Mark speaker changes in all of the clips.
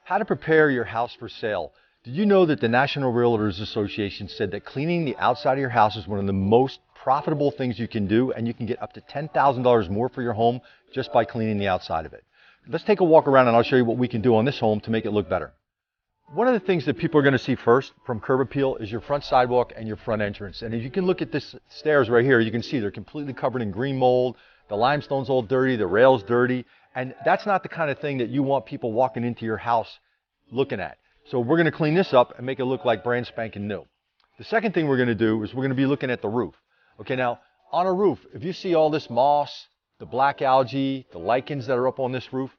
Speaker 1: How to prepare your house for sale. Did you know that the National Realtors Association said that cleaning the outside of your house is one of the most profitable things you can do, and you can get up to $10,000 more for your home just by cleaning the outside of it? Let's take a walk around and I'll show you what we can do on this home to make it look better. One of the things that people are going to see first from curb appeal is your front sidewalk and your front entrance. And if you can look at this stairs right here, you can see they're completely covered in green mold. The limestone's all dirty, the rail's dirty, and that's not the kind of thing that you want people walking into your house looking at. So we're going to clean this up and make it look like brand spanking new. The second thing we're going to do is we're going to be looking at the roof. Okay, now on a roof, if you see all this moss, the black algae, the lichens that are up on this roof,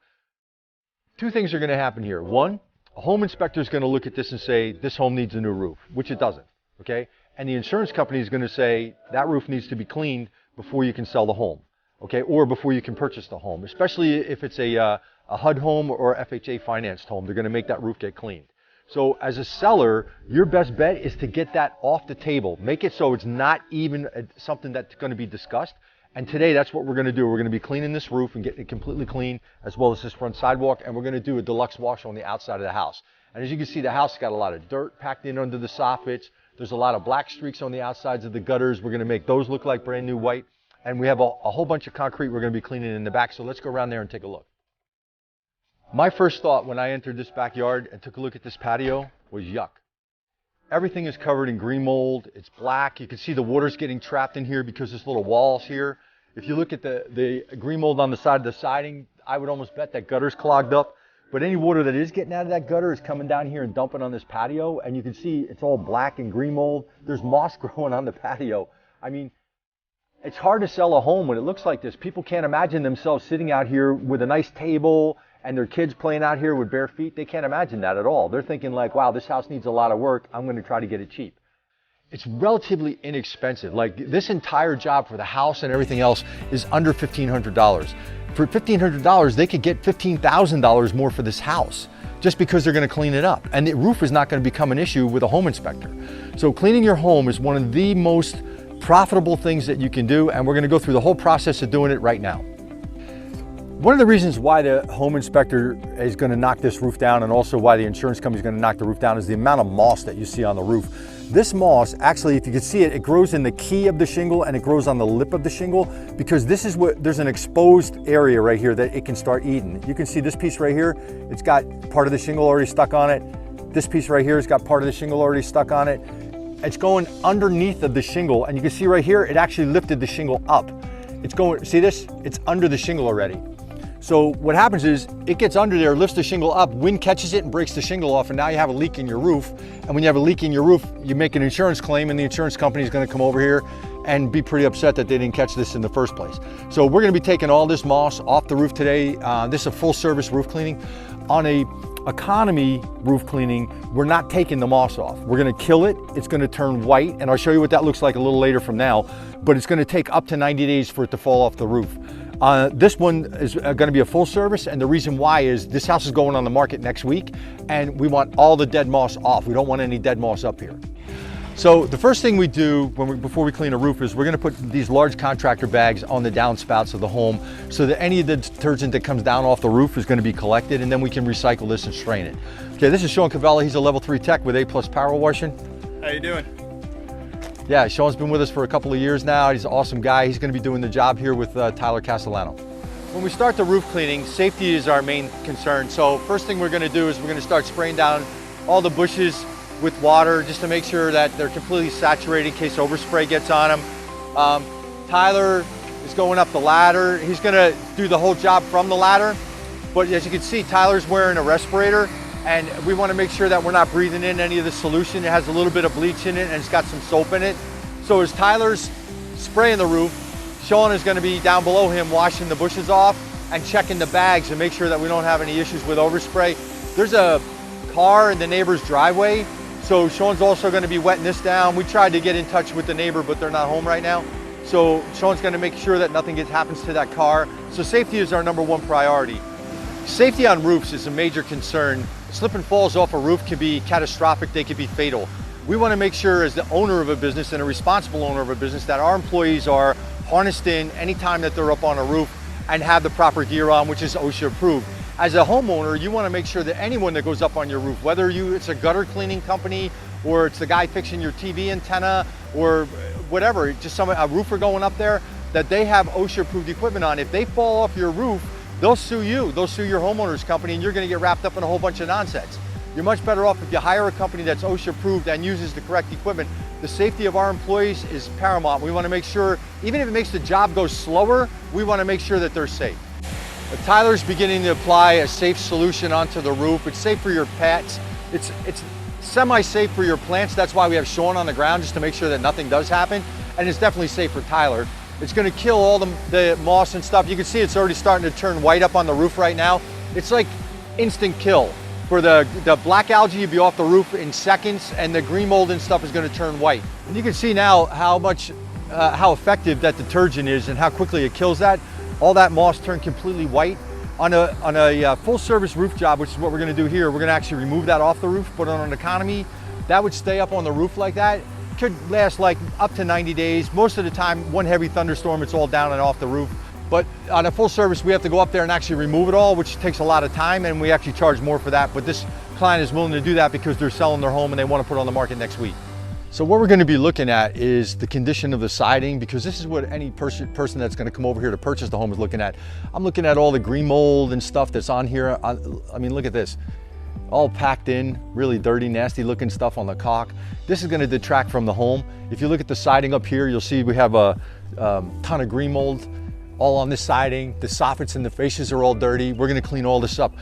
Speaker 1: two things are going to happen here. One, a home inspector is going to look at this and say, this home needs a new roof, which it doesn't, okay? And the insurance company is going to say, that roof needs to be cleaned before you can sell the home, okay? Or before you can purchase the home, especially if it's a HUD home or FHA financed home. They're going to make that roof get cleaned. So as a seller, your best bet is to get that off the table. Make it so it's not even something that's going to be discussed. And today, that's what we're going to do. We're going to be cleaning this roof and getting it completely clean, as well as this front sidewalk. And we're going to do a deluxe wash on the outside of the house. And as you can see, the house has got a lot of dirt packed in under the soffits. There's a lot of black streaks on the outsides of the gutters. We're going to make those look like brand new white. And we have a whole bunch of concrete we're going to be cleaning in the back. So let's go around there and take a look. My first thought when I entered this backyard and took a look at this patio was yuck. Everything is covered in green mold. It's black. You can see the water's getting trapped in here because there's little walls here. If you look at the green mold on the side of the siding, I would almost bet that gutter's clogged up. But any water that is getting out of that gutter is coming down here and dumping on this patio. And you can see it's all black and green mold. There's moss growing on the patio. I mean, it's hard to sell a home when it looks like this. People can't imagine themselves sitting out here with a nice table and their kids playing out here with bare feet. They can't imagine that at all. They're thinking like, wow, this house needs a lot of work. I'm going to try to get it cheap. It's relatively inexpensive. Like this entire job for the house and everything else is under $1,500. For $1,500, they could get $15,000 more for this house just because they're going to clean it up. And the roof is not going to become an issue with a home inspector. So cleaning your home is one of the most profitable things that you can do. And we're going to go through the whole process of doing it right now. One of the reasons why the home inspector is going to knock this roof down, and also why the insurance company is going to knock the roof down, is the amount of moss that you see on the roof. This moss, actually, if you can see it, it grows in the key of the shingle and it grows on the lip of the shingle, because this is what, there's an exposed area right here that it can start eating. You can see this piece right here, it's got part of the shingle already stuck on it. This piece right here has got part of the shingle already stuck on it. It's going underneath of the shingle, and you can see right here, it actually lifted the shingle up. It's going, see this? It's under the shingle already. So what happens is it gets under there, lifts the shingle up, wind catches it and breaks the shingle off, and now you have a leak in your roof. And when you have a leak in your roof, you make an insurance claim, and the insurance company is going to come over here and be pretty upset that they didn't catch this in the first place. So we're going to be taking all this moss off the roof today. This is a full service roof cleaning. On a economy roof cleaning, we're not taking the moss off. We're going to kill it. It's going to turn white, and I'll show you what that looks like a little later from now, but it's going to take up to 90 days for it to fall off the roof. This one is going to be a full service, and the reason why is this house is going on the market next week, and we want all the dead moss off. We don't want any dead moss up here. So the first thing we do before we clean a roof is we're going to put these large contractor bags on the downspouts of the home so that any of the detergent that comes down off the roof is going to be collected, and then we can recycle this and strain it. Okay, this is Sean Cavella. He's a level 3 tech with A+PowerWashing.
Speaker 2: How you doing?
Speaker 1: Yeah, Sean's been with us for a couple of years now. He's an awesome guy. He's going to be doing the job here with Tyler Castellano. When we start the roof cleaning, safety is our main concern. So first thing we're going to do is we're going to start spraying down all the bushes with water just to make sure that they're completely saturated in case overspray gets on them. Tyler is going up the ladder. He's going to do the whole job from the ladder. But as you can see, Tyler's wearing a respirator, and we want to make sure that we're not breathing in any of the solution. It has a little bit of bleach in it, and it's got some soap in it. So as Tyler's spraying the roof, Sean is going to be down below him washing the bushes off and checking the bags and make sure that we don't have any issues with overspray. There's a car in the neighbor's driveway, so Sean's also going to be wetting this down. We tried to get in touch with the neighbor, but they're not home right now. So Sean's going to make sure that nothing happens to that car. So safety is our #1 priority. Safety on roofs is a major concern. Slip and falls off a roof can be catastrophic. They can be fatal. We want to make sure, as the owner of a business and a responsible owner of a business, that our employees are harnessed in anytime that they're up on a roof and have the proper gear on, which is OSHA approved. as a homeowner, you want to make sure that anyone that goes up on your roof, whether it's a gutter cleaning company or it's the guy fixing your TV antenna or whatever, just a roofer going up there, that they have OSHA approved equipment on. If they fall off your roof, they'll sue you, they'll sue your homeowner's company, and you're going to get wrapped up in a whole bunch of nonsense. You're much better off if you hire a company that's OSHA approved and uses the correct equipment. The safety of our employees is paramount. We want to make sure, even if it makes the job go slower, we want to make sure that they're safe. Tyler's beginning to apply a safe solution onto the roof. It's safe for your pets. It's semi-safe for your plants. That's why we have Sean on the ground, just to make sure that nothing does happen. And it's definitely safe for Tyler. It's going to kill all the moss and stuff. You can see it's already starting to turn white up on the roof right now. It's like instant kill. For the black algae, you'll be off the roof in seconds, and the green mold and stuff is going to turn white. And you can see now how effective that detergent is and how quickly it kills that. All that moss turned completely white. On a full service roof job, which is what we're going to do here, we're going to actually remove that off the roof, put it on an economy. That would stay up on the roof like that. Could last like up to 90 days. Most of the time, one heavy thunderstorm, it's all down and off the roof. But on a full service, we have to go up there and actually remove it all, which takes a lot of time, and we actually charge more for that. But this client is willing to do that because they're selling their home and they want to put it on the market next week. So what we're going to be looking at is the condition of the siding, because this is what any person that's going to come over here to purchase the home is looking at. I'm looking at all the green mold and stuff that's on here. I mean, look at this. All packed in, really dirty, nasty looking stuff on the caulk. This is going to detract from the home. If you look at the siding up here, you'll see we have a ton of green mold all on this siding. The soffits and the fascias are all dirty. We're going to clean all this up.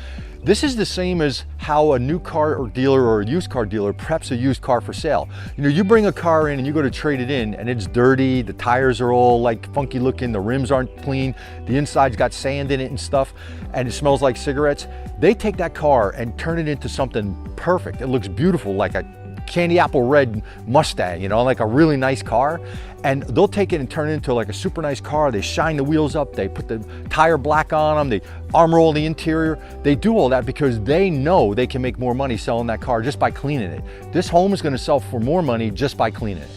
Speaker 1: This is the same as how a new car dealer or a used car dealer preps a used car for sale. You know, you bring a car in and you go to trade it in and it's dirty, the tires are all like funky looking, the rims aren't clean, the inside's got sand in it and stuff, and it smells like cigarettes. They take that car and turn it into something perfect. It looks beautiful, like a candy apple red Mustang, you know, like a really nice car. And they'll take it and turn it into like a super nice car. They shine the wheels up, they put the tire black on them, they armor all the interior. They do all that because they know they can make more money selling that car just by cleaning it. This home is going to sell for more money just by cleaning it.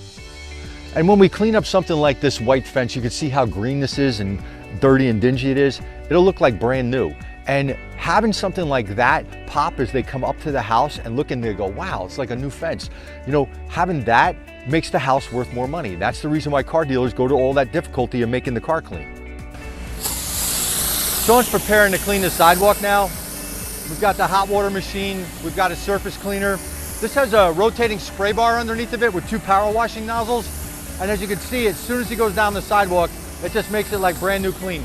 Speaker 1: And when we clean up something like this white fence, you can see how green this is and dirty and dingy it is. It'll look like brand new. And having something like that pop as they come up to the house and look and they go, wow, it's like a new fence. You know, having that makes the house worth more money. That's the reason why car dealers go to all that difficulty of making the car clean. Sean's preparing to clean the sidewalk now. We've got the hot water machine. We've got a surface cleaner. This has a rotating spray bar underneath of it with 2 power washing nozzles. And as you can see, as soon as he goes down the sidewalk, it just makes it like brand new clean.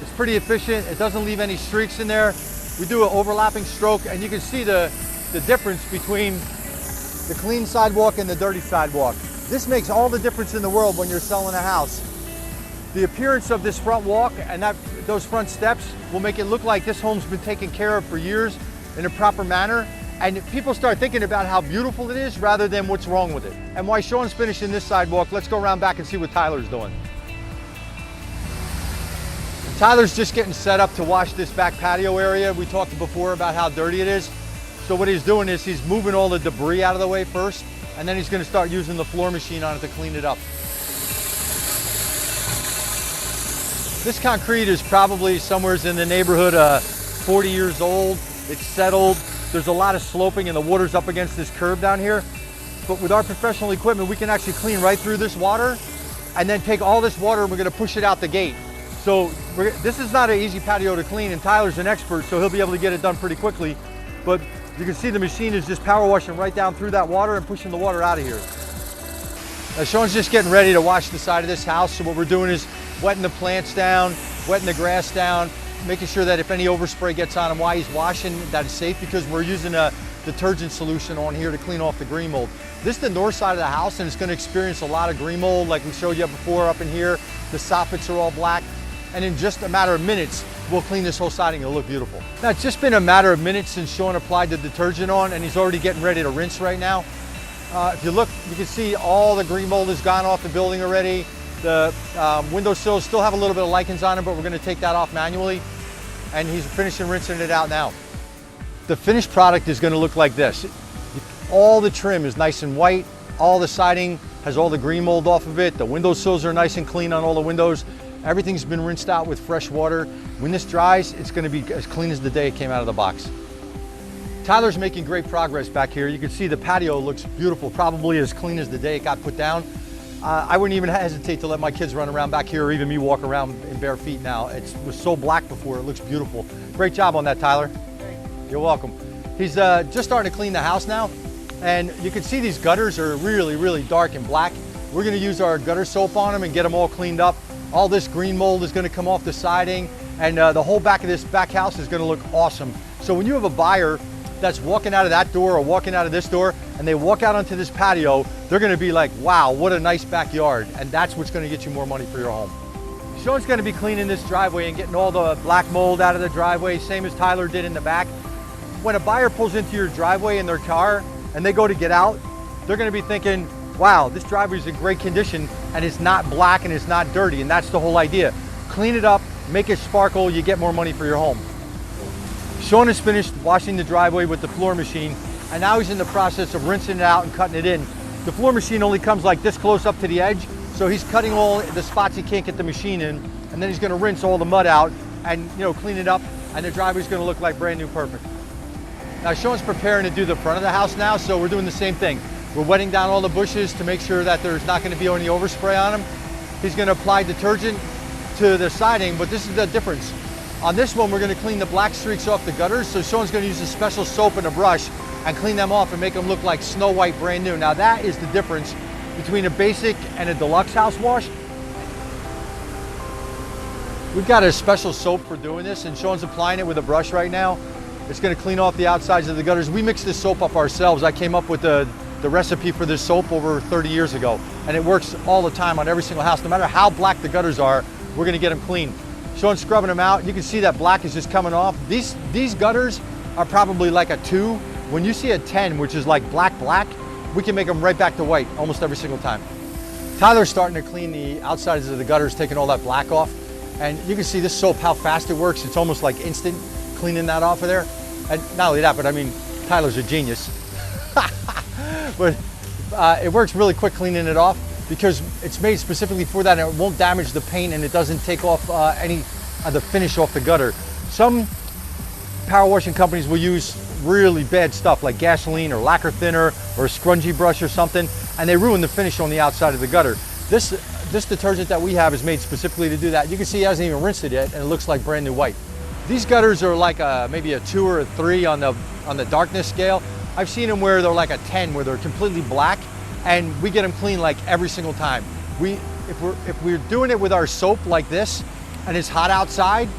Speaker 1: It's pretty efficient. It doesn't leave any streaks in there. We do an overlapping stroke, and you can see the difference between the clean sidewalk and the dirty sidewalk. This makes all the difference in the world when you're selling a house. The appearance of this front walk and those front steps will make it look like this home's been taken care of for years in a proper manner. And people start thinking about how beautiful it is rather than what's wrong with it. And while Sean's finishing this sidewalk, let's go around back and see what Tyler's doing. Tyler's just getting set up to wash this back patio area. We talked before about how dirty it is. So what he's doing is he's moving all the debris out of the way first, and then he's going to start using the floor machine on it to clean it up. This concrete is probably somewhere in the neighborhood of 40 years old. It's settled. There's a lot of sloping and the water's up against this curb down here. But with our professional equipment, we can actually clean right through this water and then take all this water and we're going to push it out the gate. So this is not an easy patio to clean, and Tyler's an expert, so he'll be able to get it done pretty quickly. But you can see the machine is just power washing right down through that water and pushing the water out of here. Now Sean's just getting ready to wash the side of this house. So what we're doing is wetting the plants down, wetting the grass down, making sure that if any overspray gets on him while he's washing, that is safe, because we're using a detergent solution on here to clean off the green mold. This is the north side of the house, and it's going to experience a lot of green mold like we showed you before up in here. The soffits are all black. And in just a matter of minutes, we'll clean this whole siding. It'll look beautiful. Now, it's just been a matter of minutes since Sean applied the detergent on, and he's already getting ready to rinse right now. If you look, you can see all the green mold has gone off the building already. The windowsills still have a little bit of lichens on them, but we're going to take that off manually. And he's finishing rinsing it out now. The finished product is going to look like this. All the trim is nice and white. All the siding has all the green mold off of it. The windowsills are nice and clean on all the windows. Everything's been rinsed out with fresh water. When this dries, it's gonna be as clean as the day it came out of the box. Tyler's making great progress back here. You can see the patio looks beautiful, probably as clean as the day it got put down. I wouldn't even hesitate to let my kids run around back here or even me walk around in bare feet now. It was so black before, it looks beautiful. Great job on that, Tyler. You're welcome. He's just starting to clean the house now. And you can see these gutters are really, really dark and black. We're gonna use our gutter soap on them and get them all cleaned up. All this green mold is gonna come off the siding, and the whole back of this back house is gonna look awesome. So when you have a buyer that's walking out of that door or walking out of this door and they walk out onto this patio, they're gonna be like, wow, what a nice backyard. And that's what's gonna get you more money for your home. Sean's gonna be cleaning this driveway and getting all the black mold out of the driveway, same as Tyler did in the back. When a buyer pulls into your driveway in their car and they go to get out, they're gonna be thinking, wow, this driveway is in great condition and it's not black and it's not dirty, and that's the whole idea. Clean it up, make it sparkle, you get more money for your home. Sean has finished washing the driveway with the floor machine, and now he's in the process of rinsing it out and cutting it in. The floor machine only comes like this close up to the edge, so he's cutting all the spots he can't get the machine in, and then he's gonna rinse all the mud out and clean it up, and the driveway's gonna look like brand new perfect. Now Sean's preparing to do the front of the house now, so we're doing the same thing. We're wetting down all the bushes to make sure that there's not going to be any overspray on them. He's going to apply detergent to the siding, but this is the difference. On this one, we're going to clean the black streaks off the gutters, so Sean's going to use a special soap and a brush and clean them off and make them look like snow white, brand new. Now that is the difference between a basic and a deluxe house wash. We've got a special soap for doing this, and Sean's applying it with a brush right now. It's going to clean off the outsides of the gutters. We mix this soap up ourselves. I came up with the recipe for this soap over 30 years ago, and it works all the time on every single house. No matter how black the gutters are, we're gonna get them clean. Sean's scrubbing them out. You can see that black is just coming off. These gutters are probably like a 2. When you see a 10, which is like black, we can make them right back to white almost every single time. Tyler's starting to clean the outsides of the gutters, taking all that black off. And you can see this soap, how fast it works. It's almost like instant cleaning that off of there. And not only that, but I mean, Tyler's a genius. But it works really quick cleaning it off because it's made specifically for that, and it won't damage the paint, and it doesn't take off any of the finish off the gutter. Some power washing companies will use really bad stuff like gasoline or lacquer thinner or a scrunchie brush or something, and they ruin the finish on the outside of the gutter. This detergent that we have is made specifically to do that. You can see he hasn't even rinsed it yet, and it looks like brand new white. These gutters are like maybe a 2 or a 3 on the darkness scale. I've seen them where they're like a 10, where they're completely black, and we get them clean like every single time. If we're doing it with our soap like this, and it's hot outside,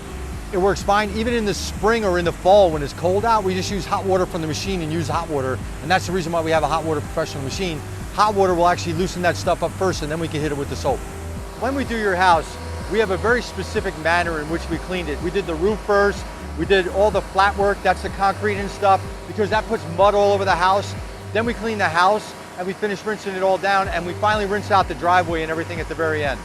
Speaker 1: it works fine. Even in the spring or in the fall when it's cold out, we just use hot water from the machine and use hot water, and that's the reason why we have a hot water professional machine. Hot water will actually loosen that stuff up first, and then we can hit it with the soap. When we do your house, we have a very specific manner in which we cleaned it. We did the roof first. We did all the flat work, that's the concrete and stuff, because that puts mud all over the house. Then we clean the house and we finish rinsing it all down, and we finally rinse out the driveway and everything at the very end.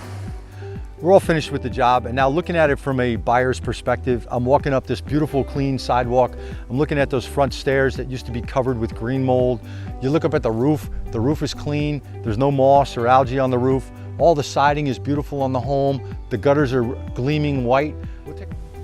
Speaker 1: We're all finished with the job, and now looking at it from a buyer's perspective, I'm walking up this beautiful clean sidewalk. I'm looking at those front stairs that used to be covered with green mold. You look up at the roof is clean. There's no moss or algae on the roof. All the siding is beautiful on the home. The gutters are gleaming white.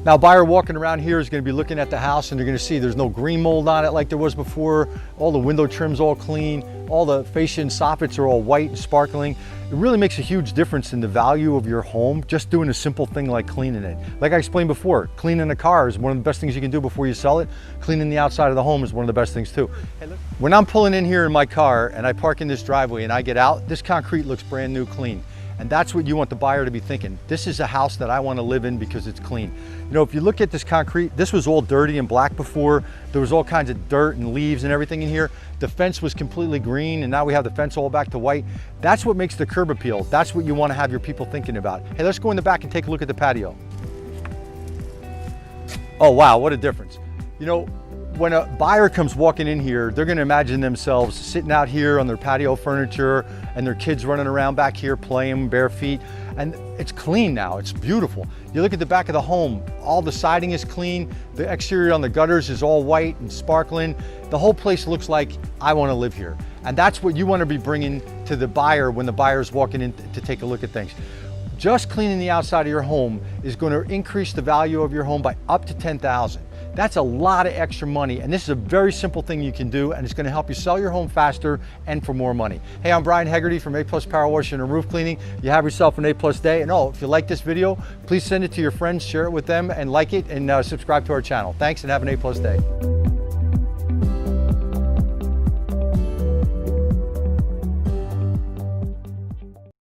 Speaker 1: Now, a buyer walking around here is going to be looking at the house, and they're going to see there's no green mold on it like there was before. All the window trim's all clean. All the fascia and soffits are all white and sparkling. It really makes a huge difference in the value of your home, just doing a simple thing like cleaning it. Like I explained before, cleaning a car is one of the best things you can do before you sell it. Cleaning the outside of the home is one of the best things too. Hey, look. When I'm pulling in here in my car and I park in this driveway and I get out, this concrete looks brand new, clean. And that's what you want the buyer to be thinking. This is a house that I want to live in because it's clean. You know, if you look at this concrete, this was all dirty and black before. There was all kinds of dirt and leaves and everything in here. The fence was completely green, and now we have the fence all back to white. That's what makes the curb appeal. That's what you want to have your people thinking about. Hey, let's go in the back and take a look at the patio. Oh, wow, what a difference. You know, when a buyer comes walking in here, they're going to imagine themselves sitting out here on their patio furniture and their kids running around back here playing bare feet. And it's clean now, it's beautiful. You look at the back of the home, all the siding is clean. The exterior on the gutters is all white and sparkling. The whole place looks like I want to live here. And that's what you want to be bringing to the buyer when the buyer's walking in to take a look at things. just cleaning the outside of your home is going to increase the value of your home by up to $10,000. That's a lot of extra money, and this is a very simple thing you can do, and it's going to help you sell your home faster and for more money. Hey, I'm Brian Hegarty from A+PowerWashing and Roof Cleaning. You have yourself an A+ day, and if you like this video, please send it to your friends, share it with them, and like it, and subscribe to our channel. Thanks, and have an A+ day.